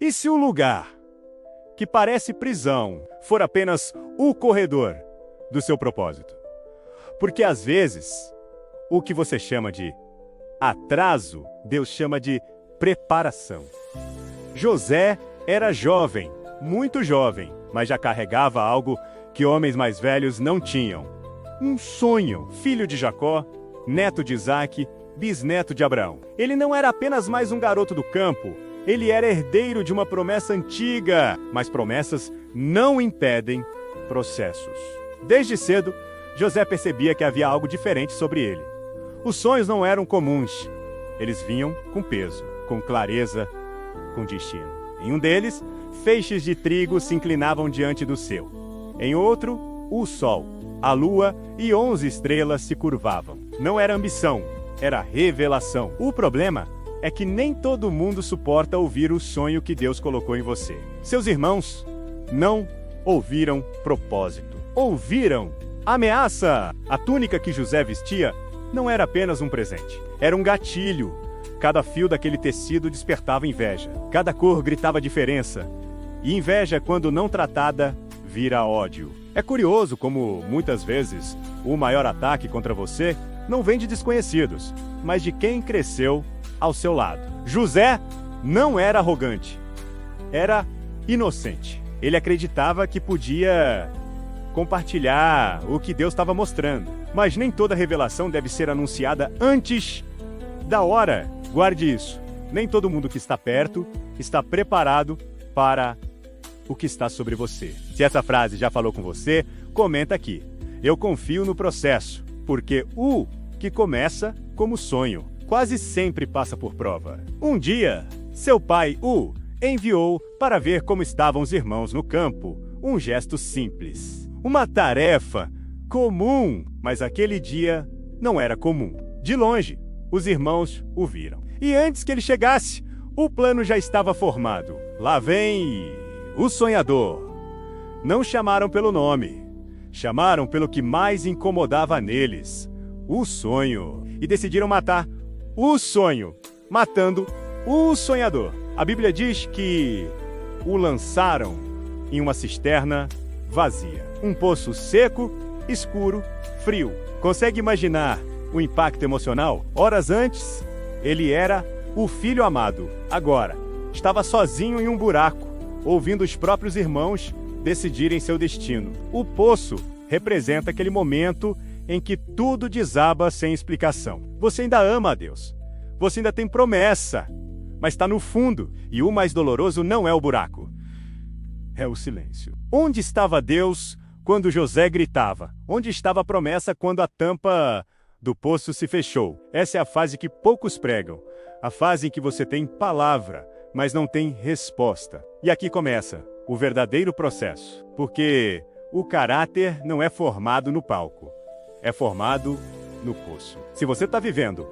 E se o lugar que parece prisão for apenas o corredor do seu propósito? Porque às vezes, o que você chama de atraso, Deus chama de preparação. José era jovem, muito jovem, mas já carregava algo que homens mais velhos não tinham. Um sonho, filho de Jacó, neto de Isaque, bisneto de Abraão. Ele não era apenas mais um garoto do campo, ele era herdeiro de uma promessa antiga, mas promessas não impedem processos. Desde cedo, José percebia que havia algo diferente sobre ele. Os sonhos não eram comuns, eles vinham com peso, com clareza, com destino. Em um deles, feixes de trigo se inclinavam diante do seu. Em outro, o sol, a lua e 11 estrelas se curvavam. Não era ambição, era revelação. O problema é que nem todo mundo suporta ouvir o sonho que Deus colocou em você. Seus irmãos não ouviram propósito. Ouviram ameaça. A túnica que José vestia não era apenas um presente. Era um gatilho. Cada fio daquele tecido despertava inveja. Cada cor gritava diferença. E inveja, quando não tratada, vira ódio. É curioso como, muitas vezes, o maior ataque contra você não vem de desconhecidos, mas de quem cresceu ao seu lado. José não era arrogante. Era inocente. Ele acreditava que podia compartilhar o que Deus estava mostrando. Mas nem toda revelação deve ser anunciada antes da hora. Guarde isso. Nem todo mundo que está perto está preparado para o que está sobre você. Se essa frase já falou com você, comenta aqui. Eu confio no processo, porque o que começa como sonho quase sempre passa por prova. Um dia, seu pai o enviou para ver como estavam os irmãos no campo. Um gesto simples. Uma tarefa comum, mas aquele dia não era comum. De longe, os irmãos o viram. E antes que ele chegasse, o plano já estava formado. Lá vem o sonhador. Não chamaram pelo nome. Chamaram pelo que mais incomodava neles. O sonho. E decidiram matar o sonho, matando o sonhador. A Bíblia diz que o lançaram em uma cisterna vazia. Um poço seco, escuro, frio. Consegue imaginar o impacto emocional? Horas antes, ele era o filho amado. Agora, estava sozinho em um buraco, ouvindo os próprios irmãos decidirem seu destino. O poço representa aquele momento em que tudo desaba sem explicação. Você ainda ama a Deus. Você ainda tem promessa, mas está no fundo. E o mais doloroso não é o buraco, é o silêncio. Onde estava Deus quando José gritava? Onde estava a promessa quando a tampa do poço se fechou? Essa é a fase que poucos pregam. A fase em que você tem palavra, mas não tem resposta. E aqui começa o verdadeiro processo. Porque o caráter não é formado no palco. É formado no poço. Se você está vivendo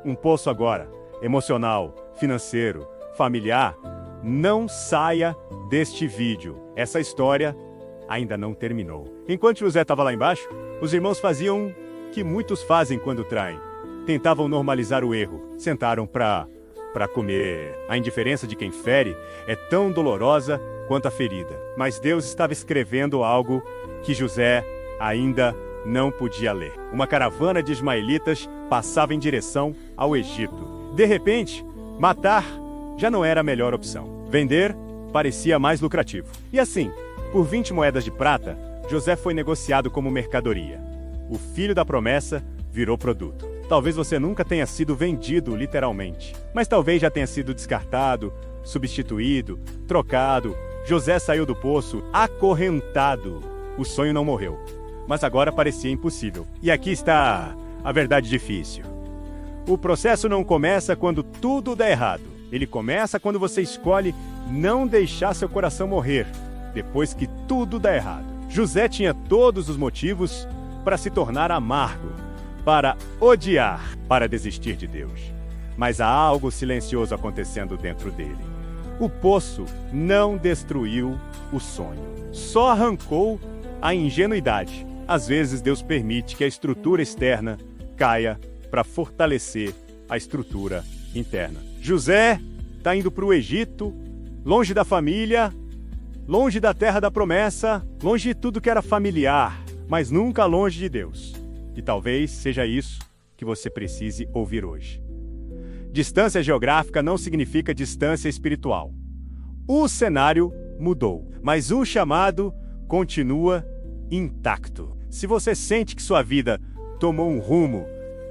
um poço agora, emocional, financeiro, familiar, não saia deste vídeo. Essa história ainda não terminou. Enquanto José estava lá embaixo, os irmãos faziam o que muitos fazem quando traem. Tentavam normalizar o erro. Sentaram para comer. A indiferença de quem fere é tão dolorosa quanto a ferida. Mas Deus estava escrevendo algo que José ainda não podia ler. Uma caravana de ismaelitas passava em direção ao Egito. De repente, matar já não era a melhor opção. Vender parecia mais lucrativo. E assim, por 20 moedas de prata, José foi negociado como mercadoria. O filho da promessa virou produto. Talvez você nunca tenha sido vendido literalmente, mas talvez já tenha sido descartado, substituído, trocado. José saiu do poço acorrentado. O sonho não morreu, mas agora parecia impossível. E aqui está a verdade difícil. O processo não começa quando tudo dá errado. Ele começa quando você escolhe não deixar seu coração morrer, depois que tudo dá errado. José tinha todos os motivos para se tornar amargo, para odiar, para desistir de Deus. Mas há algo silencioso acontecendo dentro dele. O poço não destruiu o sonho, só arrancou a ingenuidade. Às vezes Deus permite que a estrutura externa caia para fortalecer a estrutura interna. José está indo para o Egito longe da família, longe da terra da promessa, longe de tudo que era familiar, mas nunca longe de Deus. E talvez seja isso que você precise ouvir hoje. Distância geográfica não significa distância espiritual. O cenário mudou, mas o chamado continua intacto. Se você sente que sua vida tomou um rumo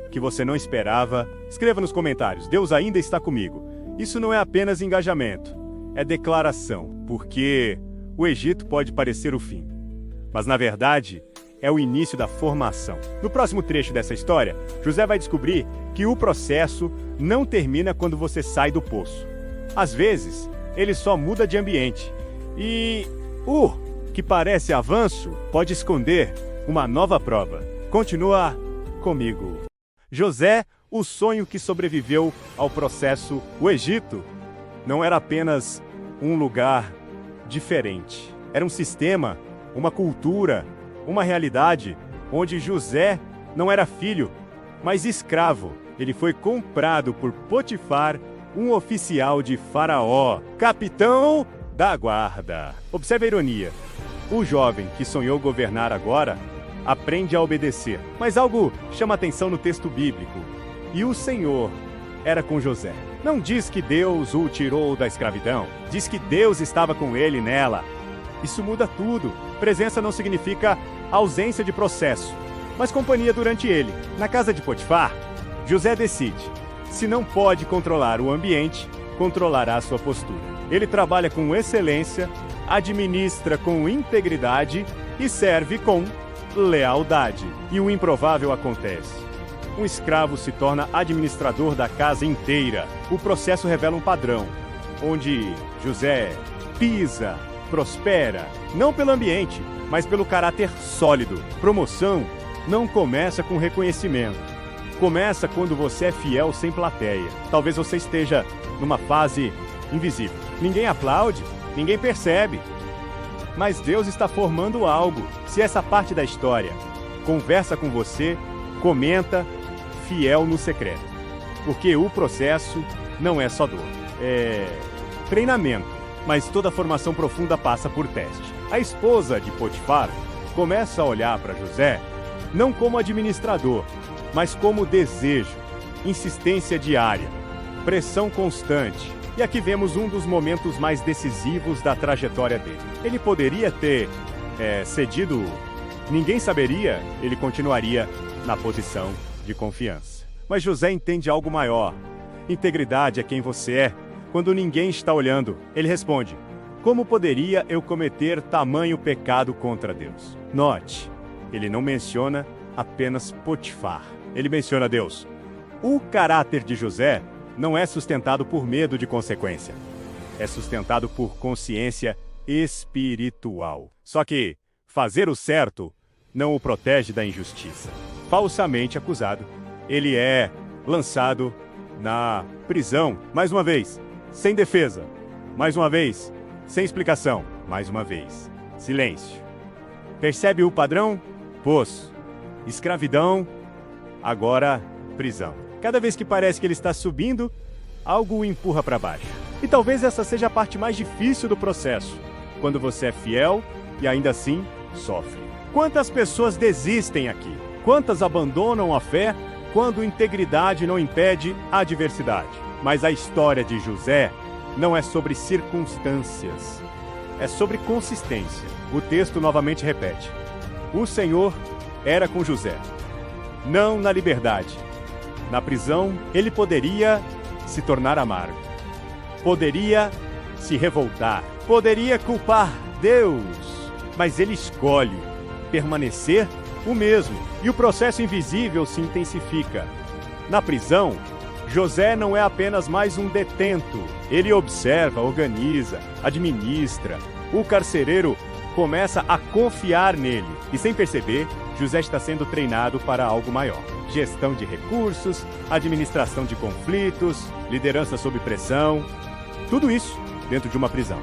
que você não esperava, escreva nos comentários: Deus ainda está comigo. Isso não é apenas engajamento, é declaração, porque o Egito pode parecer o fim, mas na verdade é o início da formação. No próximo trecho dessa história, José vai descobrir que o processo não termina quando você sai do poço. Às vezes, ele só muda de ambiente. E o que parece avanço pode esconder uma nova prova. Continua comigo. José, o sonho que sobreviveu ao processo. O Egito não era apenas um lugar diferente. Era um sistema, uma cultura, uma realidade onde José não era filho, mas escravo. Ele foi comprado por Potifar, um oficial de Faraó, capitão da guarda. Observe a ironia. O jovem que sonhou governar agora aprende a obedecer. Mas algo chama atenção no texto bíblico. E o Senhor era com José. Não diz que Deus o tirou da escravidão. Diz que Deus estava com ele nela. Isso muda tudo. Presença não significa ausência de processo, mas companhia durante ele. Na casa de Potifar, José decide: se não pode controlar o ambiente, controlará sua postura. Ele trabalha com excelência, administra com integridade e serve com lealdade. E o improvável acontece. Um escravo se torna administrador da casa inteira. O processo revela um padrão, onde José pisa, prospera, não pelo ambiente, mas pelo caráter sólido. Promoção não começa com reconhecimento. Começa quando você é fiel sem plateia. Talvez você esteja numa fase invisível. Ninguém aplaude, ninguém percebe. Mas Deus está formando algo. Se essa parte da história conversa com você, comenta, fiel no secreto. Porque o processo não é só dor. É treinamento. Mas toda formação profunda passa por teste. A esposa de Potifar começa a olhar para José não como administrador, mas como desejo, insistência diária, pressão constante. E aqui vemos um dos momentos mais decisivos da trajetória dele. Ele poderia ter cedido, ninguém saberia, ele continuaria na posição de confiança. Mas José entende algo maior. Integridade é quem você é quando ninguém está olhando. Ele responde: como poderia eu cometer tamanho pecado contra Deus? Note, ele não menciona apenas Potifar. Ele menciona Deus. O caráter de José não é sustentado por medo de consequência. É sustentado por consciência espiritual. Só que fazer o certo não o protege da injustiça. Falsamente acusado, ele é lançado na prisão, mais uma vez, sem defesa, mais uma vez, sem explicação, mais uma vez, silêncio. Percebe o padrão? Poço, escravidão, agora prisão. Cada vez que parece que ele está subindo, algo o empurra para baixo. E talvez essa seja a parte mais difícil do processo, quando você é fiel e ainda assim sofre. Quantas pessoas desistem aqui? Quantas abandonam a fé quando integridade não impede a adversidade? Mas a história de José não é sobre circunstâncias, é sobre consistência. O texto novamente repete: o Senhor era com José, não na liberdade. Na prisão, ele poderia se tornar amargo, poderia se revoltar, poderia culpar Deus, mas ele escolhe permanecer o mesmo, e o processo invisível se intensifica. Na prisão, José não é apenas mais um detento. Ele observa, organiza, administra. O carcereiro começa a confiar nele. E sem perceber, José está sendo treinado para algo maior. Gestão de recursos, administração de conflitos, liderança sob pressão. Tudo isso dentro de uma prisão.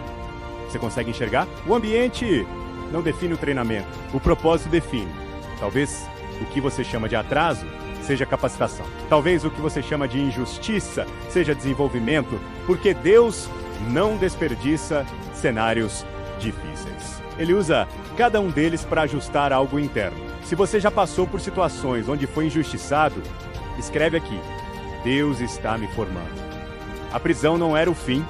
Você consegue enxergar? O ambiente não define o treinamento. O propósito define. Talvez o que você chama de atraso seja capacitação. Talvez o que você chama de injustiça seja desenvolvimento, porque Deus não desperdiça cenários difíceis. Ele usa cada um deles para ajustar algo interno. Se você já passou por situações onde foi injustiçado, escreve aqui: Deus está me formando. A prisão não era o fim,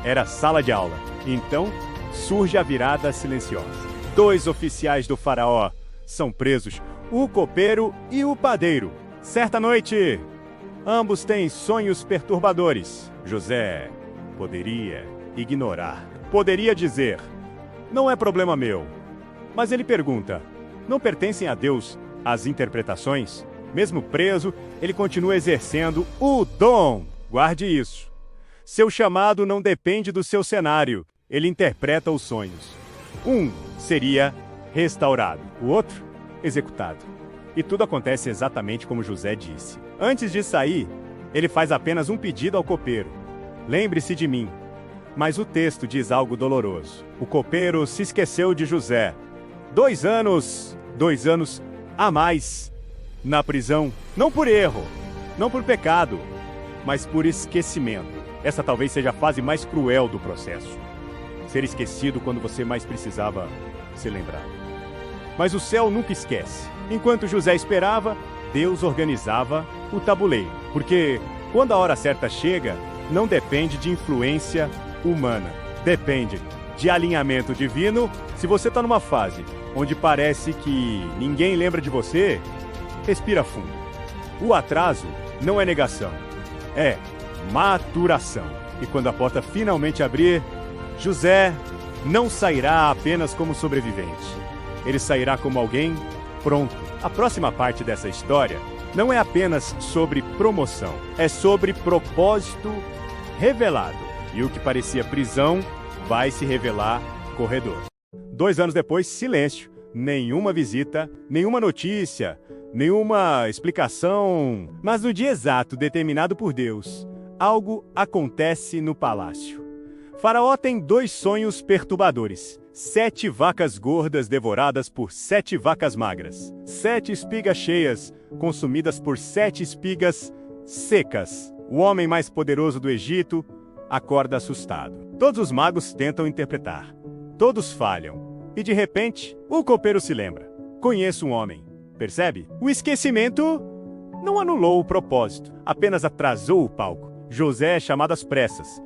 era a sala de aula. Então, surge a virada silenciosa. 2 oficiais do faraó são presos, o copeiro e o padeiro. Certa noite, ambos têm sonhos perturbadores. José poderia ignorar. Poderia dizer: não é problema meu. Mas ele pergunta: não pertencem a Deus as interpretações? Mesmo preso, ele continua exercendo o dom. Guarde isso. Seu chamado não depende do seu cenário. Ele interpreta os sonhos. Um seria restaurado, o outro, executado. E tudo acontece exatamente como José disse. Antes de sair, ele faz apenas um pedido ao copeiro: lembre-se de mim. Mas o texto diz algo doloroso. O copeiro se esqueceu de José. 2 anos a mais na prisão, não por erro, não por pecado, mas por esquecimento. Essa talvez seja a fase mais cruel do processo. Ser esquecido quando você mais precisava ser lembrado. Mas o céu nunca esquece. Enquanto José esperava, Deus organizava o tabuleiro. Porque quando a hora certa chega, não depende de influência humana. Depende de alinhamento divino. Se você está numa fase onde parece que ninguém lembra de você, respira fundo. O atraso não é negação, é maturação. E quando a porta finalmente abrir, José não sairá apenas como sobrevivente. Ele sairá como alguém pronto. A próxima parte dessa história não é apenas sobre promoção, é sobre propósito revelado. E o que parecia prisão vai se revelar corredor. 2 anos depois, silêncio. Nenhuma visita, nenhuma notícia, nenhuma explicação. Mas no dia exato determinado por Deus, algo acontece no palácio. Faraó tem 2 sonhos perturbadores. 7 vacas gordas devoradas por 7 vacas magras. 7 espigas cheias, consumidas por 7 espigas secas. O homem mais poderoso do Egito acorda assustado. Todos os magos tentam interpretar. Todos falham. E de repente, o copeiro se lembra. Conheço um homem. Percebe? O esquecimento não anulou o propósito, apenas atrasou o palco. José é chamado às pressas.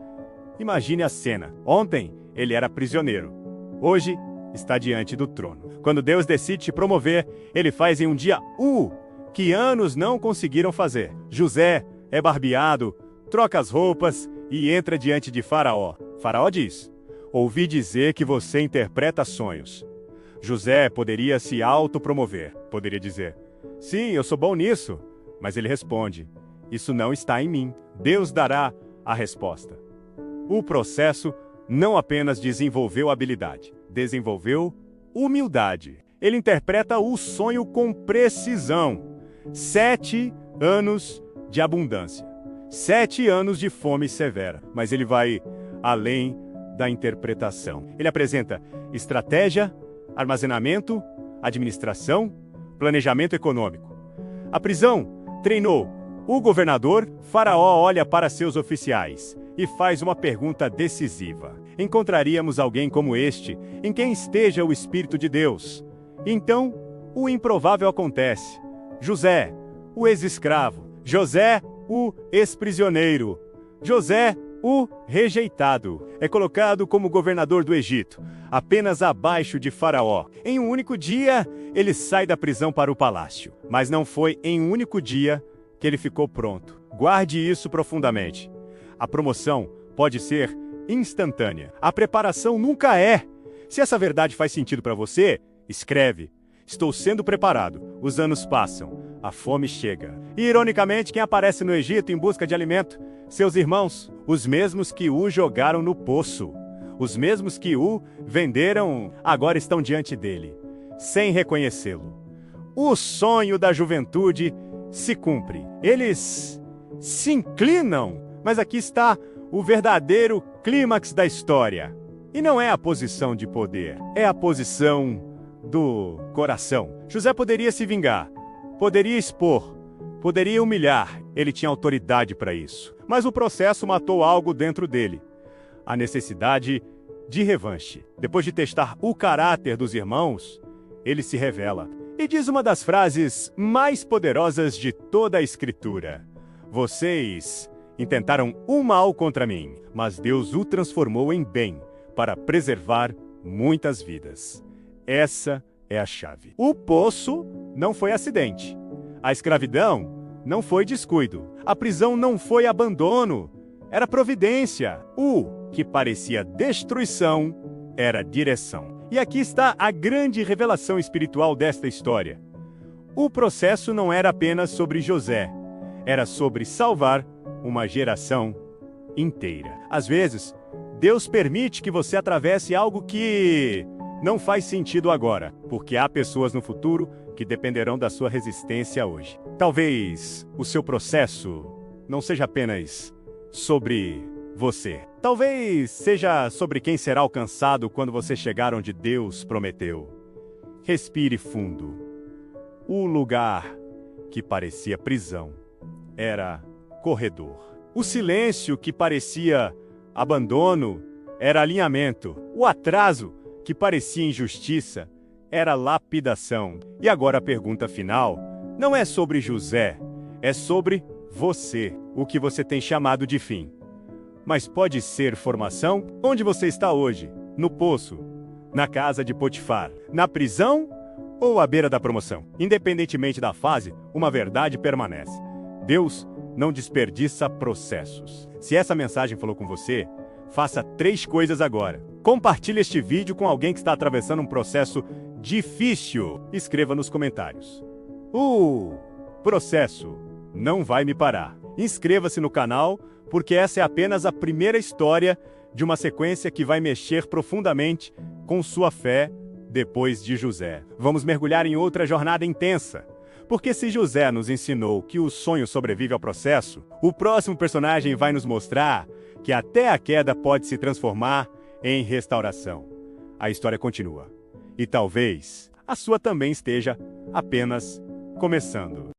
Imagine a cena. Ontem, ele era prisioneiro. Hoje, está diante do trono. Quando Deus decide te promover, ele faz em um dia que anos não conseguiram fazer. José é barbeado, troca as roupas e entra diante de Faraó. Faraó diz: ouvi dizer que você interpreta sonhos. José poderia se autopromover. Poderia dizer: sim, eu sou bom nisso. Mas ele responde: isso não está em mim. Deus dará a resposta. O processo não apenas desenvolveu habilidade, desenvolveu humildade. Ele interpreta o sonho com precisão. 7 anos de abundância. 7 anos de fome severa. Mas ele vai além da interpretação. Ele apresenta estratégia, armazenamento, administração, planejamento econômico. A prisão treinou o governador. Faraó olha para seus oficiais e faz uma pergunta decisiva. Encontraríamos alguém como este, em quem esteja o Espírito de Deus? Então, o improvável acontece. José, o ex-escravo. José, o ex-prisioneiro. José, o rejeitado. É colocado como governador do Egito, apenas abaixo de Faraó. Em um único dia, ele sai da prisão para o palácio. Mas não foi em um único dia que ele ficou pronto. Guarde isso profundamente. A promoção pode ser instantânea. A preparação nunca é. Se essa verdade faz sentido para você, escreve: estou sendo preparado. Os anos passam. A fome chega. E, ironicamente, quem aparece no Egito em busca de alimento? Seus irmãos, os mesmos que o jogaram no poço. Os mesmos que o venderam, agora estão diante dele, sem reconhecê-lo. O sonho da juventude se cumpre. Eles se inclinam. Mas aqui está o verdadeiro clímax da história. E não é a posição de poder, é a posição do coração. José poderia se vingar, poderia expor, poderia humilhar. Ele tinha autoridade para isso. Mas o processo matou algo dentro dele. a necessidade de revanche. Depois de testar o caráter dos irmãos, ele se revela e diz uma das frases mais poderosas de toda a Escritura: vocês intentaram o mal contra mim, mas Deus o transformou em bem para preservar muitas vidas. Essa é a chave. O poço não foi acidente. A escravidão não foi descuido. A prisão não foi abandono. Era providência. O que parecia destruição era direção. E aqui está a grande revelação espiritual desta história. O processo não era apenas sobre José. Era sobre salvar uma geração inteira. Às vezes, Deus permite que você atravesse algo que não faz sentido agora, porque há pessoas no futuro que dependerão da sua resistência hoje. Talvez o seu processo não seja apenas sobre você. Talvez seja sobre quem será alcançado quando você chegar onde Deus prometeu. Respire fundo. O lugar que parecia prisão era corredor. O silêncio que parecia abandono era alinhamento. O atraso que parecia injustiça era lapidação. E agora a pergunta final não é sobre José, é sobre você, o que você tem chamado de fim. Mas pode ser formação? Onde você está hoje? No poço? Na casa de Potifar? Na prisão? Ou à beira da promoção? Independentemente da fase, uma verdade permanece: Deus não desperdiça processos. Se essa mensagem falou com você, faça 3 coisas agora. Compartilhe este vídeo com alguém que está atravessando um processo difícil. Escreva nos comentários: o processo não vai me parar. Inscreva-se no canal, porque essa é apenas a primeira história de uma sequência que vai mexer profundamente com sua fé depois de José. Vamos mergulhar em outra jornada intensa. Porque se José nos ensinou que o sonho sobrevive ao processo, o próximo personagem vai nos mostrar que até a queda pode se transformar em restauração. A história continua. E talvez a sua também esteja apenas começando.